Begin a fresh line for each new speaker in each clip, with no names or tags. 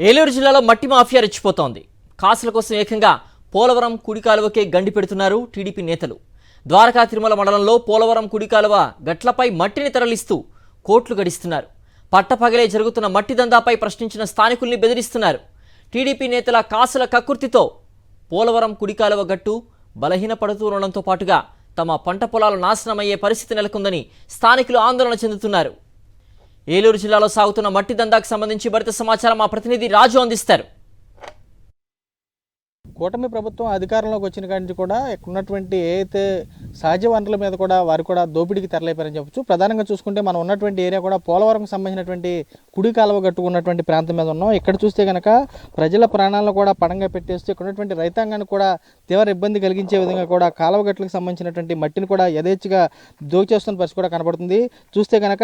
ఏలూరు జిల్లాలో మట్టి మాఫియా రెచ్చిపోతోంది. కాసుల కోసం ఏకంగా పోలవరం కుడి కాలువకే గండి పెడుతున్నారు టీడీపీ నేతలు. ద్వారకా తిరుమల మండలంలో పోలవరం కుడి కాలువ గట్లపై మట్టిని తరలిస్తూ కోట్లు గడిస్తున్నారు. పట్టపగలే జరుగుతున్న మట్టి దందాపై ప్రశ్నించిన స్థానికుల్ని బెదిరిస్తున్నారు. టీడీపీ నేతల కాసుల కక్కుర్తితో పోలవరం కుడి కాలువ గట్టు బలహీనపడుతూ ఉండడంతో పాటుగా తమ పంట పొలాలు నాశనమయ్యే పరిస్థితి నెలకొందని స్థానికులు ఆందోళన చెందుతున్నారు. ఏలూరు జిల్లాలో సాగుతున్న మట్టి దందాకు సంబంధించి మరింత సమాచారం మా ప్రతినిధి రాజు అందిస్తారు.
కూటమి ప్రభుత్వం అధికారంలోకి వచ్చిన కాడి నుంచి కూడా ఇక్కడ ఉన్నటువంటి ఏదైతే సహజ వనరుల మీద కూడా వారు కూడా దోపిడీకి తెరలేపారని చెప్పొచ్చు. ప్రధానంగా చూసుకుంటే మనం ఉన్నటువంటి ఏరియా కూడా పోలవరంకు సంబంధించినటువంటి కుడి కాలువ గట్టుకున్నటువంటి ప్రాంతం మీద ఉన్నాం. ఇక్కడ చూస్తే కనుక ప్రజల ప్రాణాలను కూడా పడంగా పెట్టేస్తూ ఇక్కడ ఉన్నటువంటి రైతాంగాన్ని కూడా తీవ్ర ఇబ్బంది కలిగించే విధంగా కూడా కాలువ గట్లకు సంబంధించినటువంటి మట్టిని కూడా యథేచ్ఛగా దోచేస్తున్న పరిస్థితి కూడా కనబడుతుంది. చూస్తే కనుక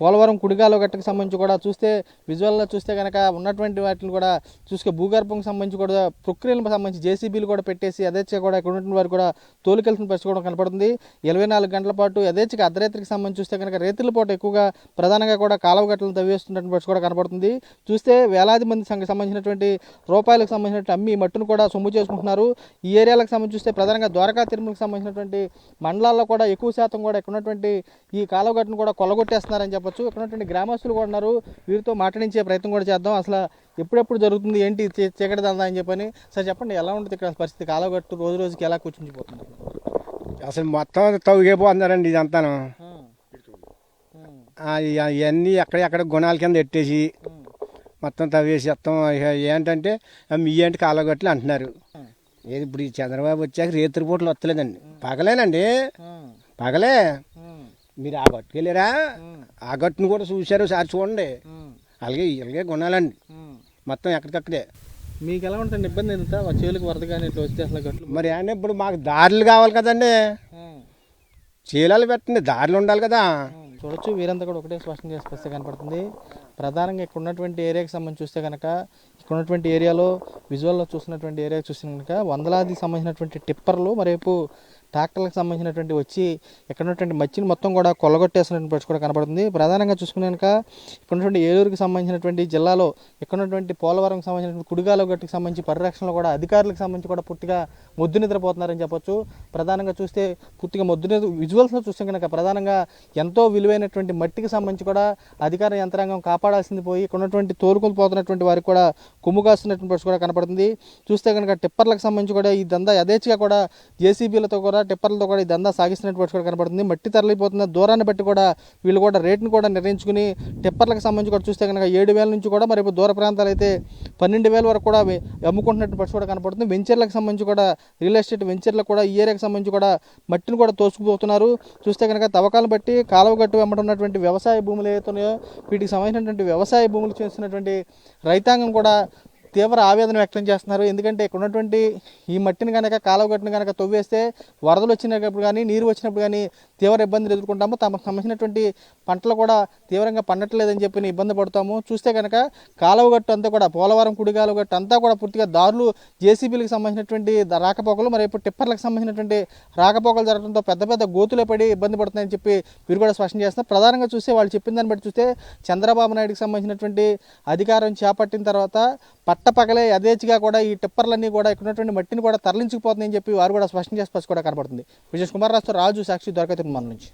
పోలవరం కుడి కాలువ గట్టుకు సంబంధించి కూడా చూస్తే విజువల్లో చూస్తే కనుక ఉన్నటువంటి వాటిని కూడా చూసుకే భూగర్భంకి సంబంధించి కూడా ప్రక్రియలకు సంబంధించి జేసీబీలు కూడా పెట్టేసి యథేచ్ఛగా కూడా ఇక్కడ ఉన్నటువంటి వారు కూడా తోలుకెళ్తున్న పరిస్థితి కూడా కనపడుతుంది. 24 గంటల పాటు యథేచ్ఛగా అర్ధరాత్రికి సంబంధించి చూస్తే కనుక రేతుల పాటు ఎక్కువగా ప్రధానంగా కూడా కాలువ గట్టలను తవ్వేస్తున్నటువంటి పరిస్థితి కూడా కనపడుతుంది. చూస్తే వేలాది మంది సంబంధించినటువంటి రూపాయలకు సంబంధించినటువంటి అమ్మి మట్టును కూడా సొమ్ము చేసుకుంటున్నారు. ఈ ఏరియాలకు సంబంధించి చూస్తే ప్రధానంగా ద్వారకా తిరుమలకు సంబంధించినటువంటి మండలాల్లో కూడా ఎక్కువ శాతం కూడా ఇక్కడ ఉన్నటువంటి ఈ కాలువ గట్టును కూడా కొల్లగొట్టేస్తున్నారని చెప్పొచ్చు. ఇక్కడ ఉన్నటువంటి గ్రామస్తులు కూడా ఉన్నారు. వీరితో మాట్లాడించే ప్రయత్నం కూడా చేద్దాం. అసలు ఎప్పుడెప్పుడు జరుగుతుంది ఏంటి చీకటి దందా అని చెప్పని సార్ చెప్పండి, ఎలా ఉంటుంది ఇక్కడ పరిస్థితి? కాలువగట్టు రోజు రోజుకి ఎలా కూర్చుండిపోతుంది?
అసలు మొత్తం తవ్వుకేపోతున్నారండి ఇదంతాను. ఇవన్నీ ఎక్కడెక్కడ గుణాల కింద ఎట్టేసి మొత్తం తవ్వేసి మొత్తం ఏంటంటే మీ ఏంటి కాలువగట్లు అంటున్నారు. ఏది ఇప్పుడు ఈ చంద్రబాబు వచ్చాక రేత్రి పూటలు వస్తలేదండి, పగలేనండి, పగలే. మీరు ఆ గట్టుకు వెళ్ళారా? ఆ గట్టును కూడా చూశారు సార్, చూడండి. అలాగే ఇలాగే గుణాలండి మొత్తం ఎక్కడికక్కడే.
మీకు ఎలా ఉంటుంది ఇబ్బంది? ఎంత చేలుకి వరద కానీ ఇట్లా వస్తే అసలు గట్లు
మరి అంటే ఇప్పుడు మాకు దారులు కావాలి కదండి, చీలాలు పెట్టండి, దారులు ఉండాలి కదా.
చూడొచ్చు, వీరంతా కూడా ఒకటే స్పష్టం చేసే పరిస్థితి కనపడుతుంది. ప్రధానంగా ఇక్కడ ఉన్నటువంటి ఏరియాకి సంబంధించి చూస్తే కనుక ఇక్కడ ఉన్నటువంటి ఏరియాలో విజువల్లో చూసినటువంటి ఏరియాకి చూస్తే కనుక వందలాది సంబంధించినటువంటి టిప్పర్లు మరేపు ట్రాక్టర్లకు సంబంధించినటువంటి వచ్చి ఇక్కడ ఉన్నటువంటి మచ్చిని మొత్తం కూడా కొల్లగొట్టేసినటువంటి పరిస్థితి కూడా కనపడుతుంది. ప్రధానంగా చూసుకునే కనుక ఇక్కడ ఉన్నటువంటి ఏలూరుకి సంబంధించినటువంటి జిల్లాలో ఇక్కడ ఉన్నటువంటి పోలవరంకి సంబంధించినటువంటి కుడిగాలో గట్టుకు సంబంధించి పరిరక్షణలో కూడా అధికారులకు సంబంధించి కూడా పూర్తిగా మొద్దు నిద్రపోతున్నారని చెప్పొచ్చు. ప్రధానంగా చూస్తే పూర్తిగా మొద్దు నిద్ర విజువల్స్లో చూస్తే కనుక ప్రధానంగా ఎంతో విలువైనటువంటి మట్టికి సంబంధించి కూడా అధికార యంత్రాంగం కాపాడాల్సింది పోయి ఇక్కడ ఉన్నటువంటి తోలుకొని పోతున్నటువంటి వారికి కూడా కొమ్ము కాస్తున్నటువంటి పరిస్థితి కూడా కనపడుతుంది. చూస్తే కనుక టిప్పర్లకు సంబంధించి కూడా ఈ దందా యథేచ్ఛగా కూడా జేసీబీలతో కూడా టిప్పర్లతో కూడా ఈ దందా సాగిస్తున్నటువంటి కూడా కనపడుతుంది. మట్టి తరలిపోతున్న దూరాన్ని బట్టి కూడా వీళ్ళు కూడా రేటును కూడా నిర్ణయించుకుని టిప్పర్లకు సంబంధించి కూడా చూస్తే కనుక 7,000 నుంచి కూడా మరి దూర ప్రాంతాలు అయితే 12,000 వరకు కూడా అమ్ముకుంటున్నటువంటి పరిస్థితి కూడా కనపడుతుంది. వెంచర్లకు సంబంధించి కూడా రియల్ ఎస్టేట్ వెంచర్లకు కూడా ఈ ఏరియాకి సంబంధించి కూడా మట్టిని కూడా తోసుకుపోతున్నారు. చూస్తే కనుక తవ్వకాలను బట్టి కాలువ గట్టు వెంబడున్నటువంటి వ్యవసాయ భూములు ఏవైతున్నాయో వీటికి సంబంధించినటువంటి వ్యవసాయ భూములు చేస్తున్నటువంటి రైతాంగం కూడా తీవ్ర ఆవేదన వ్యక్తం చేస్తున్నారు. ఎందుకంటే ఇక్కడ ఉన్నటువంటి ఈ మట్టిని కనుక కాలువ గట్టును కనుక తవ్వేస్తే వరదలు వచ్చినప్పుడు కానీ నీరు వచ్చినప్పుడు కానీ తీవ్ర ఇబ్బందులు ఎదుర్కొంటాము. తమకు సంబంధించినటువంటి పంటలు కూడా తీవ్రంగా పండట్లేదని చెప్పి ఇబ్బంది పడతాము. చూస్తే కనుక కాలువ గట్టు అంతా కూడా పోలవరం కుడి కాలువ గట్టు అంతా కూడా పూర్తిగా దారులు జేసీబీలకు సంబంధించినటువంటి రాకపోకలు మరి ఇప్పుడు టిప్పర్లకు సంబంధించినటువంటి రాకపోకలు జరగడంతో పెద్ద పెద్ద గోతులే పడి ఇబ్బంది పడుతున్నాయని చెప్పి వీరు కూడా స్పష్టం చేస్తున్నారు. ప్రధానంగా చూస్తే వాళ్ళు చెప్పిన దాన్ని బట్టి చూస్తే చంద్రబాబు నాయుడుకి సంబంధించినటువంటి అధికారం చేపట్టిన తర్వాత పట్టపగలే యథేచ్ఛగా కూడా ఈ టిప్పర్లన్నీ కూడా ఇక్కడ ఉన్నటువంటి మట్టిని కూడా తరలించుకుపోతుందని చెప్పి వారు కూడా స్పష్టం చేసి కూడా కనబడుతుంది. విజయ్ కుమార్ రాజు సాక్షి ద్వారకా తిరుమల నుంచి.